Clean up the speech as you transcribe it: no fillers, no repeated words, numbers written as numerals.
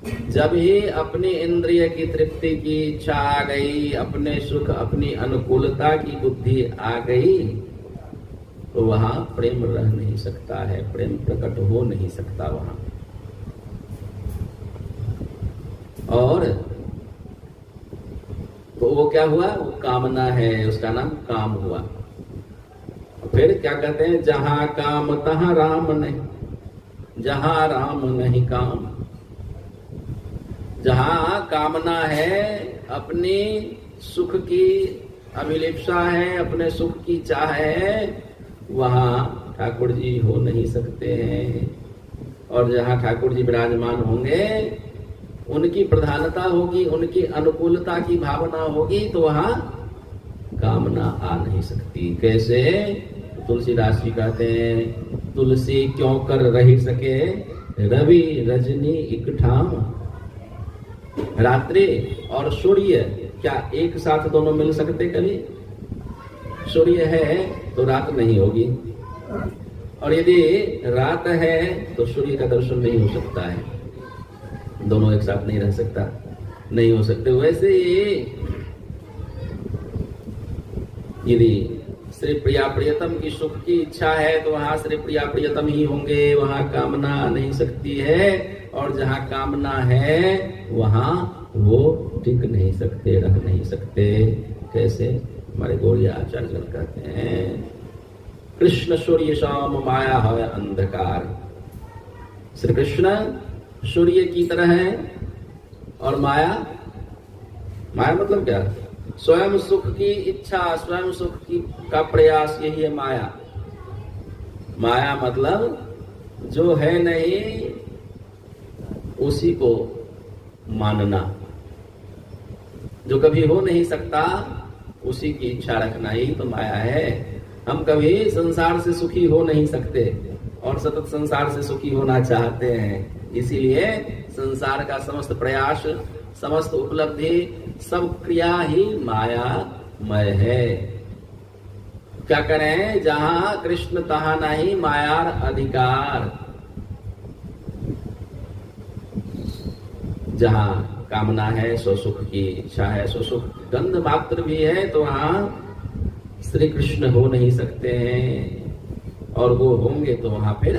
जब ही अपनी इंद्रिय की तृप्ति की इच्छा आ गई, अपने सुख अपनी अनुकूलता की बुद्धि आ गई, तो वहां प्रेम रह नहीं सकता है, प्रेम प्रकट हो नहीं सकता वहां। और तो वो क्या हुआ, वो कामना है, उसका नाम काम हुआ। फिर क्या कहते हैं, जहां काम तहां राम नहीं, जहां राम नहीं काम। जहां कामना है, अपनी सुख की अभिलिप्सा है, अपने सुख की चाह है, वहां ठाकुर जी हो नहीं सकते हैं। और जहां ठाकुर जी विराजमान होंगे, उनकी प्रधानता होगी, उनकी अनुकूलता की भावना होगी, तो वहां कामना आ नहीं सकती। कैसे? तुलसीदास जी कहते हैं, तुलसी क्यों कर रही सके रवि रजनी इकठाम। रात्रि और सूर्य क्या एक साथ दोनों मिल सकते? कभी सूर्य है तो रात नहीं होगी, और यदि रात है तो सूर्य का दर्शन नहीं हो सकता है। दोनों एक साथ नहीं रह सकता, नहीं हो सकते। वैसे ही यदि श्री प्रिया प्रियतम की सुख की इच्छा है तो वहां श्री प्रिया प्रियतम ही होंगे, वहां कामना नहीं सकती है। और जहां कामना है वहां वो टिक नहीं सकते, रह नहीं सकते। कैसे? हमारे गौड़िया आचार्य कहते हैं, कृष्ण सूर्य शाम माया है अंधकार। श्री कृष्ण सूर्य की तरह है, और माया, माया मतलब क्या? स्वयं सुख की इच्छा, स्वयं सुख की का प्रयास, यही है माया। माया मतलब जो है नहीं उसी को मानना, जो कभी हो नहीं सकता उसी की इच्छा रखना, ही तो माया है। हम कभी संसार से सुखी हो नहीं सकते और सतत संसार से सुखी होना चाहते हैं। इसीलिए संसार का समस्त प्रयास, समस्त उपलब्धि, सब क्रिया ही मायामय है। क्या करें? जहां कृष्ण तहां नहीं मायार अधिकार। जहां कामना है, सो सुख की इच्छा है, सो सुख गंध मात्र भी है, तो वहां श्री कृष्ण हो नहीं सकते हैं। और वो होंगे तो वहां फिर